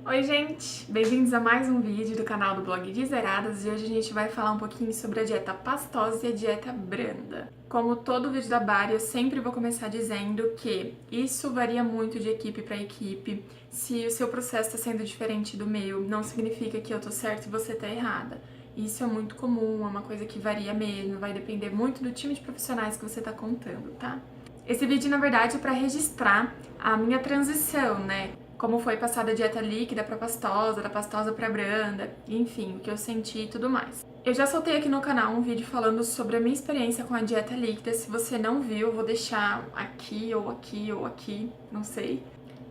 Oi gente, bem-vindos a mais um vídeo do canal do blog de Zeradas e hoje a gente vai falar um pouquinho sobre a dieta pastosa e a dieta branda. Como todo vídeo da Bari, eu sempre vou começar dizendo que isso varia muito de equipe para equipe. Se o seu processo está sendo diferente do meu, não significa que eu tô certa e você tá errada. Isso é muito comum, é uma coisa que varia mesmo, vai depender muito do time de profissionais que você tá contando, tá? Esse vídeo, na verdade, é para registrar a minha transição, né? Como foi passar da dieta líquida para pastosa, da pastosa para branda, enfim, o que eu senti e tudo mais. Eu já soltei aqui no canal um vídeo falando sobre a minha experiência com a dieta líquida. Se você não viu, eu vou deixar aqui ou aqui ou aqui, não sei.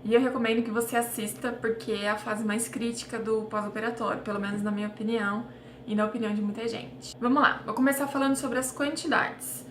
E eu recomendo que você assista porque é a fase mais crítica do pós-operatório, pelo menos na minha opinião e na opinião de muita gente. Vamos lá, vou começar falando sobre as quantidades.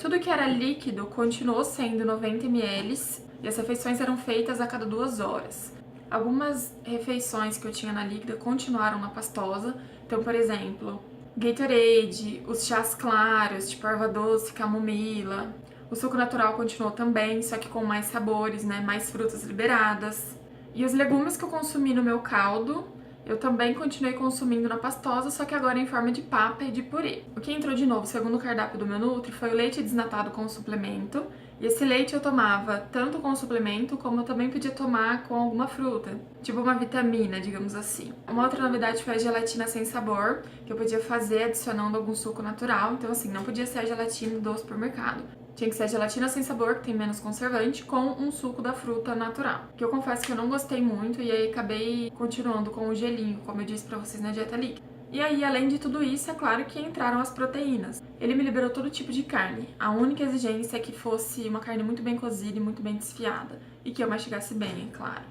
Tudo que era líquido continuou sendo 90 ml e as refeições eram feitas a cada 2 horas. Algumas refeições que eu tinha na líquida continuaram na pastosa, então, por exemplo, Gatorade, os chás claros, tipo erva doce, camomila. O suco natural continuou também, só que com mais sabores, né, mais frutas liberadas. E os legumes que eu consumi no meu caldo, eu também continuei consumindo na pastosa, só que agora em forma de papa e de purê. O que entrou de novo, segundo o cardápio do meu Nutri, foi o leite desnatado com suplemento. E esse leite eu tomava tanto com suplemento, como eu também podia tomar com alguma fruta, tipo uma vitamina, digamos assim. Uma outra novidade foi a gelatina sem sabor, que eu podia fazer adicionando algum suco natural. Então, assim, não podia ser a gelatina do supermercado. Tinha que ser a gelatina sem sabor, que tem menos conservante, com um suco da fruta natural. Que eu confesso que eu não gostei muito e aí acabei continuando com o gelinho, como eu disse pra vocês na dieta líquida. E aí, além de tudo isso, é claro que entraram as proteínas. Ele me liberou todo tipo de carne. A única exigência é que fosse uma carne muito bem cozida e muito bem desfiada. E que eu mastigasse bem, é claro.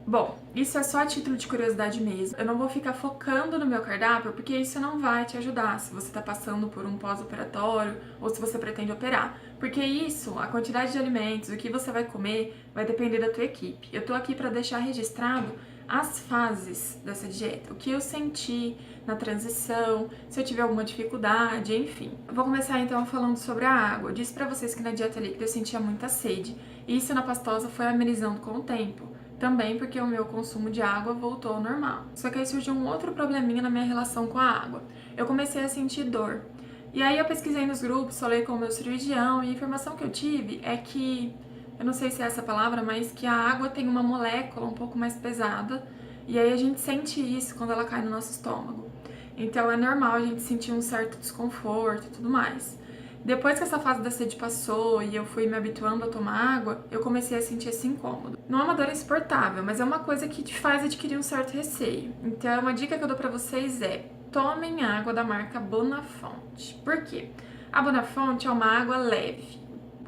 Bom, isso é só a título de curiosidade mesmo. Eu não vou ficar focando no meu cardápio, porque isso não vai te ajudar se você está passando por um pós-operatório ou se você pretende operar. Porque isso, a quantidade de alimentos, o que você vai comer, vai depender da tua equipe. Eu tô aqui para deixar registrado as fases dessa dieta, o que eu senti na transição, se eu tiver alguma dificuldade, enfim. Eu vou começar então falando sobre a água. Eu disse para vocês que na dieta líquida eu sentia muita sede, e isso na pastosa foi amenizando com o tempo. Também porque o meu consumo de água voltou ao normal. Só que aí surgiu um outro probleminha na minha relação com a água. Eu comecei a sentir dor. E aí eu pesquisei nos grupos, falei com o meu cirurgião e a informação que eu tive é que, eu não sei se é essa palavra, mas que a água tem uma molécula um pouco mais pesada e aí a gente sente isso quando ela cai no nosso estômago. Então é normal a gente sentir um certo desconforto e tudo mais. Depois que essa fase da sede passou e eu fui me habituando a tomar água, eu comecei a sentir esse incômodo. Não é uma dor insuportável, mas é uma coisa que te faz adquirir um certo receio. Então, uma dica que eu dou pra vocês é: tomem água da marca Bonafonte. Por quê? A Bonafonte é uma água leve.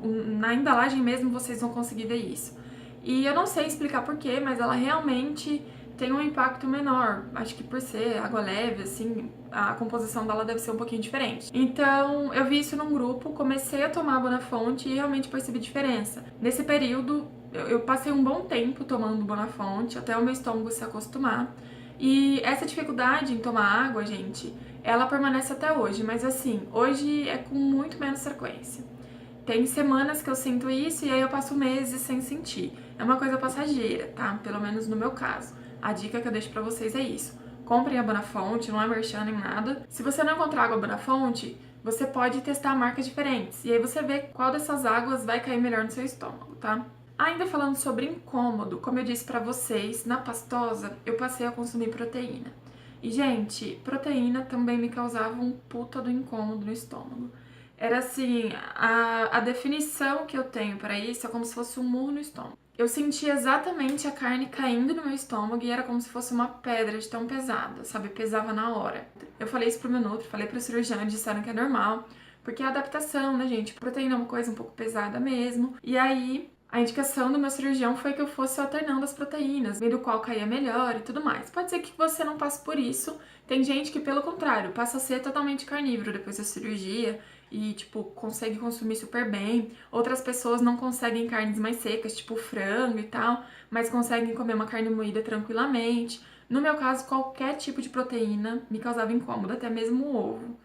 Na embalagem mesmo vocês vão conseguir ver isso. E eu não sei explicar porquê, mas ela realmente tem um impacto menor. Acho que por ser água leve, assim, a composição dela deve ser um pouquinho diferente. Então, eu vi isso num grupo, comecei a tomar a Bonafonte e realmente percebi diferença. Nesse período, eu passei um bom tempo tomando Bonafonte, até o meu estômago se acostumar. E essa dificuldade em tomar água, gente, ela permanece até hoje, mas assim, hoje é com muito menos frequência. Tem semanas que eu sinto isso e aí eu passo meses sem sentir. É uma coisa passageira, tá? Pelo menos no meu caso. A dica que eu deixo pra vocês é isso. Comprem a Bonafonte, não é merchan nem nada. Se você não encontrar água Bonafonte, você pode testar marcas diferentes. E aí você vê qual dessas águas vai cair melhor no seu estômago, tá? Ainda falando sobre incômodo, como eu disse pra vocês, na pastosa eu passei a consumir proteína. E, gente, proteína também me causava um puta do incômodo no estômago. Era assim, a definição que eu tenho para isso é como se fosse um murro no estômago. Eu sentia exatamente a carne caindo no meu estômago e era como se fosse uma pedra de tão pesada, sabe? Pesava na hora. Eu falei isso pro meu nutri, falei pro cirurgião, eles disseram que é normal, porque é a adaptação, né, gente? Proteína é uma coisa um pouco pesada mesmo. E aí, a indicação do meu cirurgião foi que eu fosse alternando as proteínas, vendo qual caía melhor e tudo mais. Pode ser que você não passe por isso. Tem gente que, pelo contrário, passa a ser totalmente carnívoro depois da cirurgia e, tipo, consegue consumir super bem. Outras pessoas não conseguem carnes mais secas, tipo frango e tal, mas conseguem comer uma carne moída tranquilamente. No meu caso, qualquer tipo de proteína me causava incômodo, até mesmo o ovo.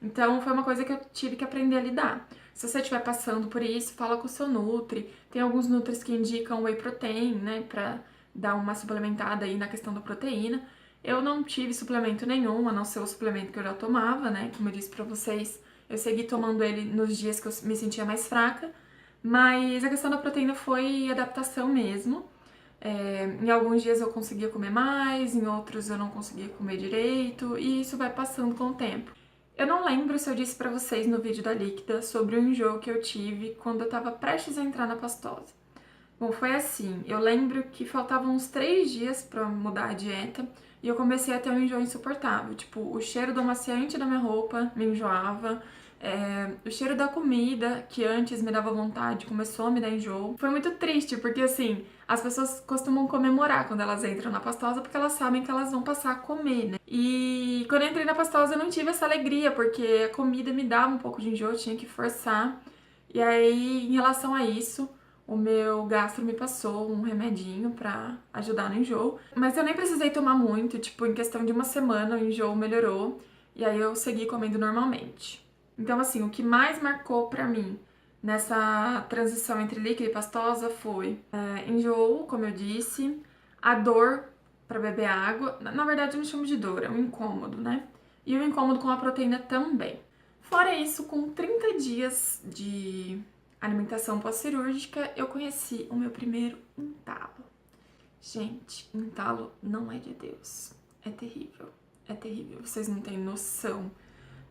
Então, foi uma coisa que eu tive que aprender a lidar. Se você estiver passando por isso, fala com o seu nutri. Tem alguns nutris que indicam whey protein, né, dar uma suplementada aí na questão da proteína. Eu não tive suplemento nenhum, a não ser o suplemento que eu já tomava, né? Como eu disse pra vocês, eu segui tomando ele nos dias que eu me sentia mais fraca, mas a questão da proteína foi adaptação mesmo. Em alguns dias eu conseguia comer mais, em outros eu não conseguia comer direito, e isso vai passando com o tempo. Eu não lembro se eu disse pra vocês no vídeo da líquida sobre o enjoo que eu tive quando eu tava prestes a entrar na pastosa. Bom, foi assim, eu lembro que faltavam uns 3 dias pra mudar a dieta e eu comecei a ter um enjoo insuportável. Tipo, o cheiro do amaciante da minha roupa me enjoava, o cheiro da comida, que antes me dava vontade, começou a me dar enjoo. Foi muito triste, porque assim, as pessoas costumam comemorar quando elas entram na pastosa porque elas sabem que elas vão passar a comer, né? E quando eu entrei na pastosa eu não tive essa alegria, porque a comida me dava um pouco de enjoo, eu tinha que forçar. E aí, em relação a isso, o meu gastro me passou um remedinho pra ajudar no enjoo. Mas eu nem precisei tomar muito, tipo, em questão de uma semana o enjoo melhorou. E aí eu segui comendo normalmente. Então, assim, o que mais marcou pra mim nessa transição entre líquida e pastosa foi enjoo, como eu disse, a dor pra beber água. Na verdade, eu não chamo de dor, é um incômodo, né? E o incômodo com a proteína também. Fora isso, com 30 dias de alimentação pós-cirúrgica, eu conheci o meu primeiro entalo. Gente, entalo não é de Deus. É terrível. É terrível. Vocês não têm noção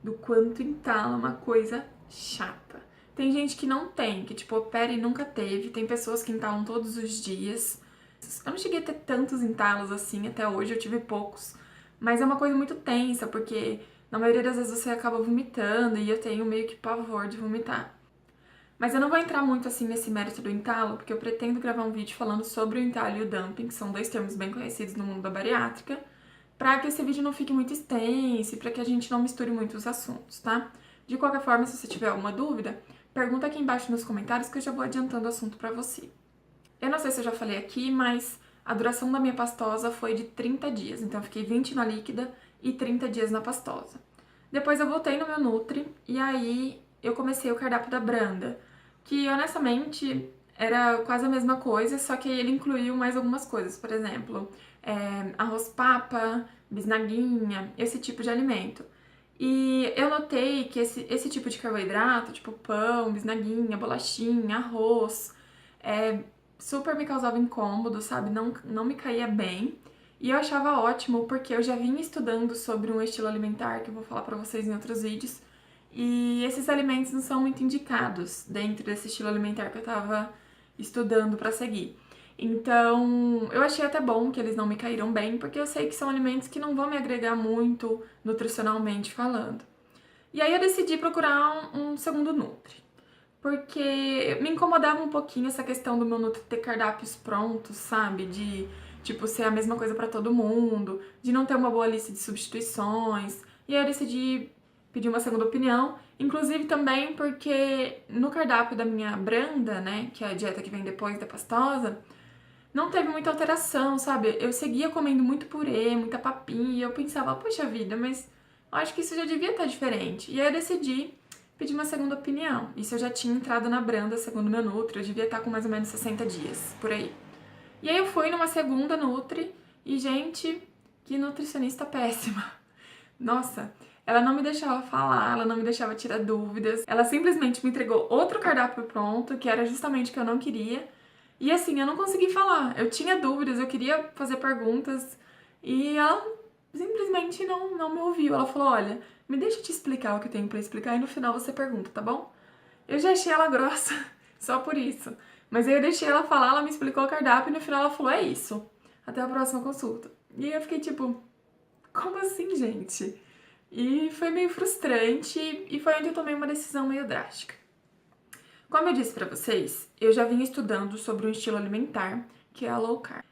do quanto entalo é uma coisa chata. Tem gente que não tem, que tipo, opera e nunca teve. Tem pessoas que entalam todos os dias. Eu não cheguei a ter tantos entalos assim até hoje, eu tive poucos. Mas é uma coisa muito tensa, porque na maioria das vezes você acaba vomitando e eu tenho meio que pavor de vomitar. Mas eu não vou entrar muito assim nesse mérito do entalo, porque eu pretendo gravar um vídeo falando sobre o entalo e o dumping, que são 2 termos bem conhecidos no mundo da bariátrica, para que esse vídeo não fique muito extenso e para que a gente não misture muito os assuntos, tá? De qualquer forma, se você tiver alguma dúvida, pergunta aqui embaixo nos comentários que eu já vou adiantando o assunto para você. Eu não sei se eu já falei aqui, mas a duração da minha pastosa foi de 30 dias, então eu fiquei 20 na líquida e 30 dias na pastosa. Depois eu voltei no meu Nutri e aí eu comecei o cardápio da Branda, que honestamente era quase a mesma coisa, só que ele incluiu mais algumas coisas, por exemplo, arroz papa, bisnaguinha, esse tipo de alimento. E eu notei que esse tipo de carboidrato, tipo pão, bisnaguinha, bolachinha, arroz, super me causava incômodo, sabe? Não me caía bem. E eu achava ótimo porque eu já vinha estudando sobre um estilo alimentar que eu vou falar pra vocês em outros vídeos. E esses alimentos não são muito indicados dentro desse estilo alimentar que eu tava estudando pra seguir. Então, eu achei até bom que eles não me caíram bem, porque eu sei que são alimentos que não vão me agregar muito nutricionalmente falando. E aí eu decidi procurar um segundo Nutri, porque me incomodava um pouquinho essa questão do meu Nutri ter cardápios prontos, sabe? De, tipo, ser a mesma coisa pra todo mundo, de não ter uma boa lista de substituições. E aí eu decidi pedir uma segunda opinião, inclusive também porque no cardápio da minha Branda, né, que é a dieta que vem depois da pastosa, não teve muita alteração, sabe? Eu seguia comendo muito purê, muita papinha, e eu pensava, poxa vida, mas eu acho que isso já devia estar diferente. E aí eu decidi pedir uma segunda opinião. Isso eu já tinha entrado na Branda, segundo meu Nutri, eu devia estar com mais ou menos 60 dias, por aí. E aí eu fui numa segunda Nutri, e gente, que nutricionista péssima. Nossa, ela não me deixava falar, ela não me deixava tirar dúvidas, ela simplesmente me entregou outro cardápio pronto, que era justamente o que eu não queria. E assim, eu não consegui falar. Eu tinha dúvidas, eu queria fazer perguntas e ela simplesmente não me ouviu. Ela falou: olha, me deixa te explicar o que eu tenho pra explicar e no final você pergunta, tá bom? Eu já achei ela grossa, só por isso. Mas aí eu deixei ela falar, ela me explicou o cardápio e no final ela falou: é isso, até a próxima consulta. E aí eu fiquei tipo: como assim, gente? E foi meio frustrante e foi onde eu tomei uma decisão meio drástica. Como eu disse pra vocês, eu já vinha estudando sobre um estilo alimentar, que é a low carb.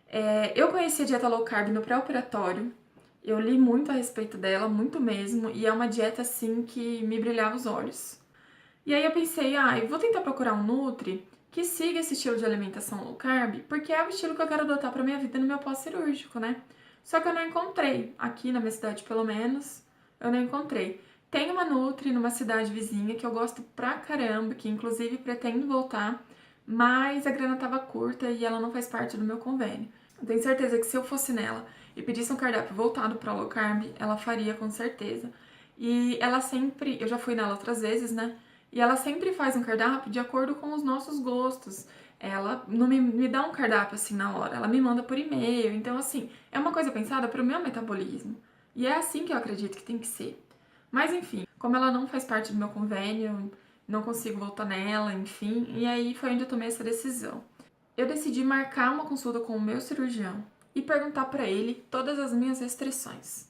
Eu conheci a dieta low carb no pré-operatório, eu li muito a respeito dela, muito mesmo, e é uma dieta, assim, que me brilhava os olhos. E aí eu pensei, eu vou tentar procurar um Nutri que siga esse estilo de alimentação low carb, porque é o estilo que eu quero adotar pra minha vida no meu pós-cirúrgico, né? Só que eu não encontrei, aqui na minha cidade pelo menos, eu não encontrei. Tem uma Nutri numa cidade vizinha que eu gosto pra caramba, que inclusive pretendo voltar, mas a grana tava curta e ela não faz parte do meu convênio. Eu tenho certeza que se eu fosse nela e pedisse um cardápio voltado para low carb, ela faria com certeza. E ela sempre, eu já fui nela outras vezes, né? E ela sempre faz um cardápio de acordo com os nossos gostos. Ela não me dá um cardápio assim na hora, ela me manda por e-mail. Então, assim, é uma coisa pensada para o meu metabolismo. E é assim que eu acredito que tem que ser. Mas, enfim, como ela não faz parte do meu convênio, não consigo voltar nela, enfim. E aí foi onde eu tomei essa decisão. Eu decidi marcar uma consulta com o meu cirurgião e perguntar para ele todas as minhas restrições.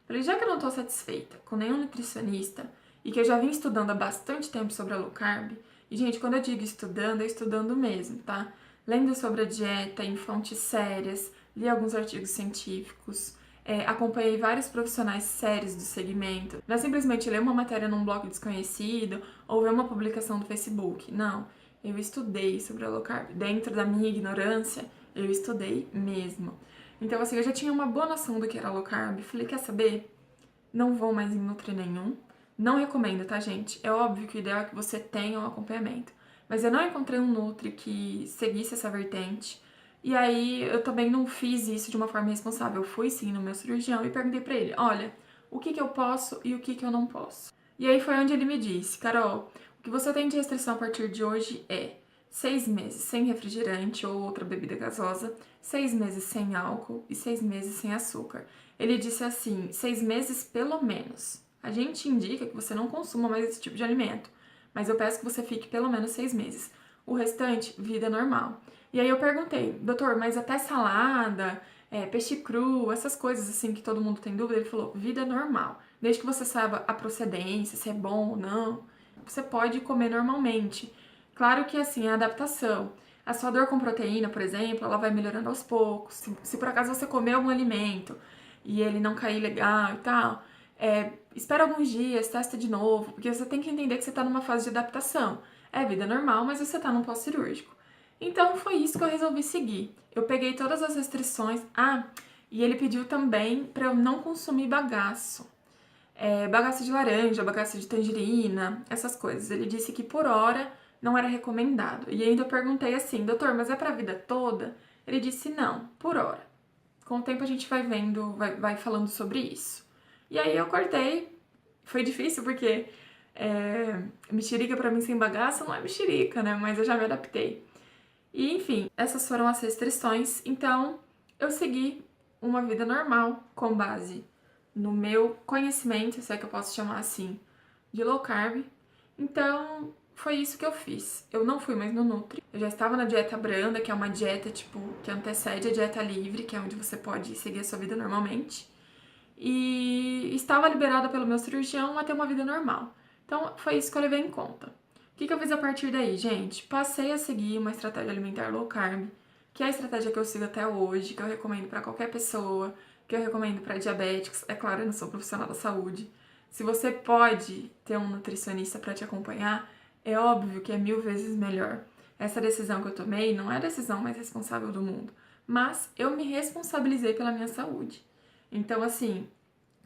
Falei, já que eu não estou satisfeita com nenhum nutricionista e que eu já vim estudando há bastante tempo sobre a low carb, e gente, quando eu digo estudando, é estudando mesmo, tá? Lendo sobre a dieta em fontes sérias, li alguns artigos científicos, acompanhei vários profissionais sérios do segmento. Não é simplesmente ler uma matéria num blog desconhecido ou ver uma publicação do Facebook. Não, eu estudei sobre a low carb. Dentro da minha ignorância, eu estudei mesmo. Então, assim, eu já tinha uma boa noção do que era low carb. Falei, quer saber? Não vou mais em Nutri nenhum. Não recomendo, tá, gente? É óbvio que o ideal é que você tenha um acompanhamento. Mas eu não encontrei um Nutri que seguisse essa vertente. E aí, eu também não fiz isso de uma forma responsável. Eu fui, sim, no meu cirurgião e perguntei pra ele, olha, o que eu posso e o que eu não posso. E aí foi onde ele me disse, Carol, o que você tem de restrição a partir de hoje é 6 meses sem refrigerante ou outra bebida gasosa, 6 meses sem álcool e 6 meses sem açúcar. Ele disse assim, 6 meses pelo menos. A gente indica que você não consuma mais esse tipo de alimento, mas eu peço que você fique pelo menos 6 meses. O restante, vida normal. E aí eu perguntei, doutor, mas até salada, peixe cru, essas coisas assim que todo mundo tem dúvida, ele falou, vida normal. Desde que você saiba a procedência, se é bom ou não, você pode comer normalmente. Claro que assim, é adaptação. A sua dor com proteína, por exemplo, ela vai melhorando aos poucos. Se por acaso você comer algum alimento e ele não cair legal e tal, espera alguns dias, testa de novo, porque você tem que entender que você está numa fase de adaptação. É vida normal, mas você está num pós-cirúrgico. Então foi isso que eu resolvi seguir. Eu peguei todas as restrições. Ah, e ele pediu também para eu não consumir bagaço. Bagaço de laranja, bagaço de tangerina, essas coisas. Ele disse que por hora não era recomendado. E ainda eu perguntei assim, doutor, mas é pra vida toda? Ele disse não, por hora. Com o tempo a gente vai vendo, vai falando sobre isso. E aí eu cortei. Foi difícil porque mexerica pra mim sem bagaço não é mexerica, né? Mas eu já me adaptei. E enfim, essas foram as restrições. Então eu segui uma vida normal com base no meu conhecimento, se é que eu posso chamar assim, de low carb. Então, foi isso que eu fiz. Eu não fui mais no Nutri. Eu já estava na dieta branda, que é uma dieta, tipo, que antecede a dieta livre, que é onde você pode seguir a sua vida normalmente. E estava liberada pelo meu cirurgião a ter uma vida normal. Então, foi isso que eu levei em conta. O que eu fiz a partir daí, gente? Passei a seguir uma estratégia alimentar low carb, que é a estratégia que eu sigo até hoje, que eu recomendo para qualquer pessoa, que eu recomendo para diabéticos. É claro, eu não sou profissional da saúde. Se você pode ter um nutricionista para te acompanhar, é óbvio que é 1000 vezes melhor. Essa decisão que eu tomei não é a decisão mais responsável do mundo, mas eu me responsabilizei pela minha saúde. Então, assim,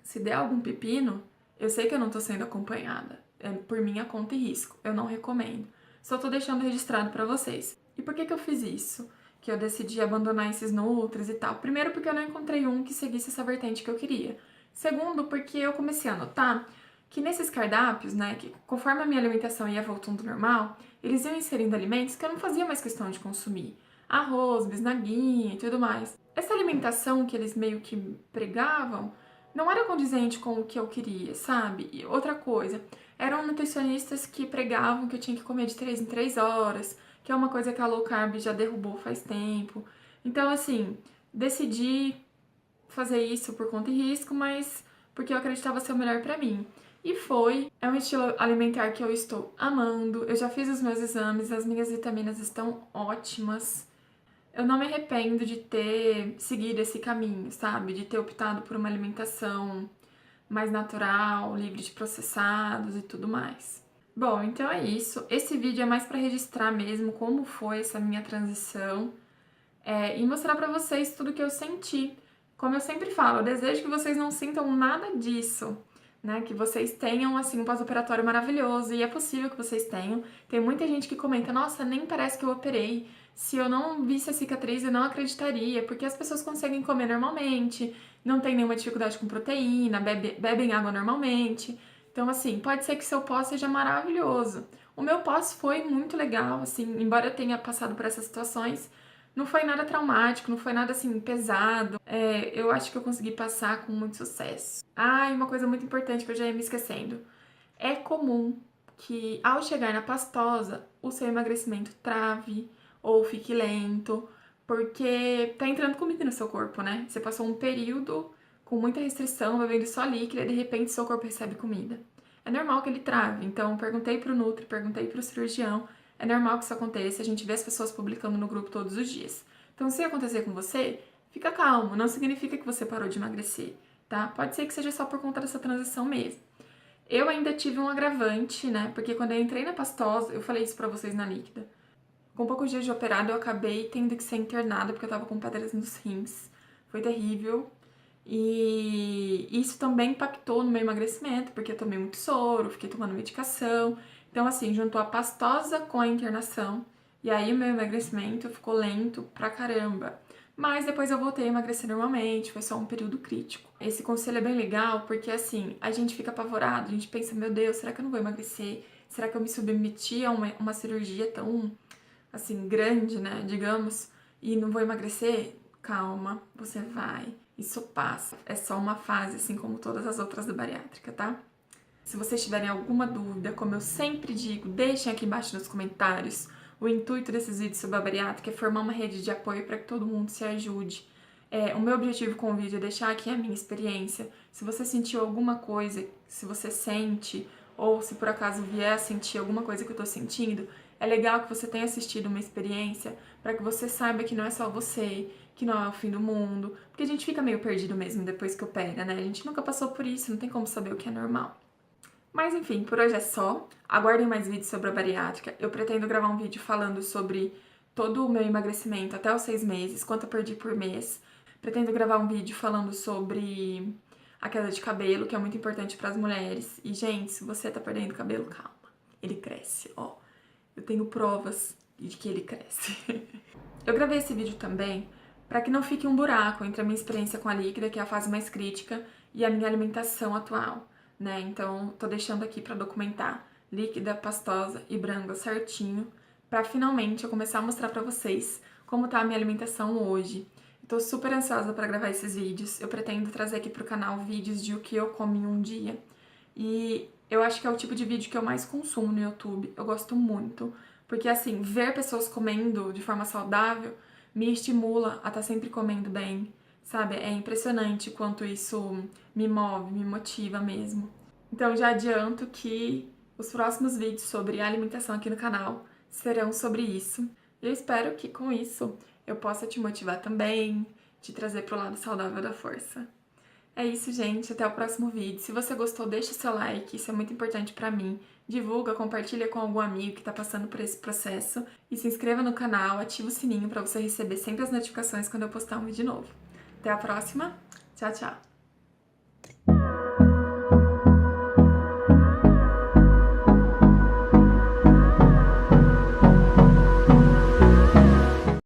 se der algum pepino, eu sei que eu não tô sendo acompanhada. É por minha conta e risco. Eu não recomendo. Só tô deixando registrado para vocês. E por que eu fiz isso? Que eu decidi abandonar esses Nutris e tal. Primeiro, porque eu não encontrei um que seguisse essa vertente que eu queria. Segundo, porque eu comecei a notar que nesses cardápios, né, que conforme a minha alimentação ia voltando ao normal, eles iam inserindo alimentos que eu não fazia mais questão de consumir. Arroz, bisnaguinha e tudo mais. Essa alimentação que eles meio que pregavam não era condizente com o que eu queria, sabe? E outra coisa, eram nutricionistas que pregavam que eu tinha que comer de 3 em 3 horas, que é uma coisa que a low carb já derrubou faz tempo. Então, assim, decidi fazer isso por conta e risco, mas porque eu acreditava ser o melhor pra mim. E foi. É um estilo alimentar que eu estou amando. Eu já fiz os meus exames, as minhas vitaminas estão ótimas. Eu não me arrependo de ter seguido esse caminho, sabe? De ter optado por uma alimentação mais natural, livre de processados e tudo mais. Bom, então é isso. Esse vídeo é mais para registrar mesmo como foi essa minha transição e mostrar para vocês tudo que eu senti. Como eu sempre falo, eu desejo que vocês não sintam nada disso, né? Que vocês tenham, assim, um pós-operatório maravilhoso, e é possível que vocês tenham. Tem muita gente que comenta, nossa, nem parece que eu operei. Se eu não visse a cicatriz, eu não acreditaria, porque as pessoas conseguem comer normalmente, não tem nenhuma dificuldade com proteína, bebem água normalmente. Então, assim, pode ser que seu pós seja maravilhoso. O meu pós foi muito legal, assim, embora eu tenha passado por essas situações, não foi nada traumático, não foi nada, assim, pesado. Eu acho que eu consegui passar com muito sucesso. Ah, e uma coisa muito importante que eu já ia me esquecendo. É comum que, ao chegar na pastosa, o seu emagrecimento trave ou fique lento, porque tá entrando comida no seu corpo, né? Você passou um período com muita restrição, bebendo só líquido, e de repente seu corpo recebe comida. É normal que ele trave, então perguntei pro Nutri, perguntei pro cirurgião, é normal que isso aconteça, a gente vê as pessoas publicando no grupo todos os dias. Então se acontecer com você, fica calmo, não significa que você parou de emagrecer, tá? Pode ser que seja só por conta dessa transição mesmo. Eu ainda tive um agravante, né? Porque quando eu entrei na pastosa, eu falei isso pra vocês na líquida. Com poucos dias de operado, eu acabei tendo que ser internada porque eu tava com pedras nos rins. Foi terrível. E isso também impactou no meu emagrecimento, porque eu tomei muito soro, fiquei tomando medicação. Então, assim, juntou a pastosa com a internação. E aí o meu emagrecimento ficou lento pra caramba. Mas depois eu voltei a emagrecer normalmente, foi só um período crítico. Esse conselho é bem legal porque, assim, a gente fica apavorado, a gente pensa, meu Deus, será que eu não vou emagrecer? Será que eu me submeti a uma cirurgia tão, assim, grande, né, digamos, e não vou emagrecer? Calma, você vai. Isso passa. É só uma fase, assim como todas as outras da bariátrica, tá? Se vocês tiverem alguma dúvida, como eu sempre digo, deixem aqui embaixo nos comentários. O intuito desses vídeos sobre a bariátrica é formar uma rede de apoio para que todo mundo se ajude. O meu objetivo com o vídeo é deixar aqui a minha experiência. Se você sentiu alguma coisa, se você sente, ou se por acaso vier a sentir alguma coisa que eu tô sentindo, é legal que você tenha assistido uma experiência para que você saiba que não é só você, que não é o fim do mundo, porque a gente fica meio perdido mesmo depois que opera, né? A gente nunca passou por isso, não tem como saber o que é normal. Mas enfim, por hoje é só. Aguardem mais vídeos sobre a bariátrica. Eu pretendo gravar um vídeo falando sobre todo o meu emagrecimento até os 6 meses, quanto eu perdi por mês. Pretendo gravar um vídeo falando sobre a queda de cabelo, que é muito importante para as mulheres. E, gente, se você tá perdendo cabelo, calma. Ele cresce, ó. Eu tenho provas de que ele cresce. Eu gravei esse vídeo também para que não fique um buraco entre a minha experiência com a líquida, que é a fase mais crítica, e a minha alimentação atual, né? Então, tô deixando aqui para documentar líquida, pastosa e branga certinho, para finalmente eu começar a mostrar para vocês como tá a minha alimentação hoje. Tô super ansiosa para gravar esses vídeos. Eu pretendo trazer aqui pro canal vídeos de o que eu como em um dia. E eu acho que é o tipo de vídeo que eu mais consumo no YouTube. Eu gosto muito, porque assim, ver pessoas comendo de forma saudável me estimula a estar sempre comendo bem, sabe? É impressionante quanto isso me move, me motiva mesmo. Então já adianto que os próximos vídeos sobre alimentação aqui no canal serão sobre isso. E eu espero que com isso eu possa te motivar também, te trazer pro lado saudável da força. É isso, gente. Até o próximo vídeo. Se você gostou, deixa seu like. Isso é muito importante pra mim. Divulga, compartilha com algum amigo que tá passando por esse processo. E se inscreva no canal, ativa o sininho pra você receber sempre as notificações quando eu postar um vídeo novo. Até a próxima. Tchau, tchau.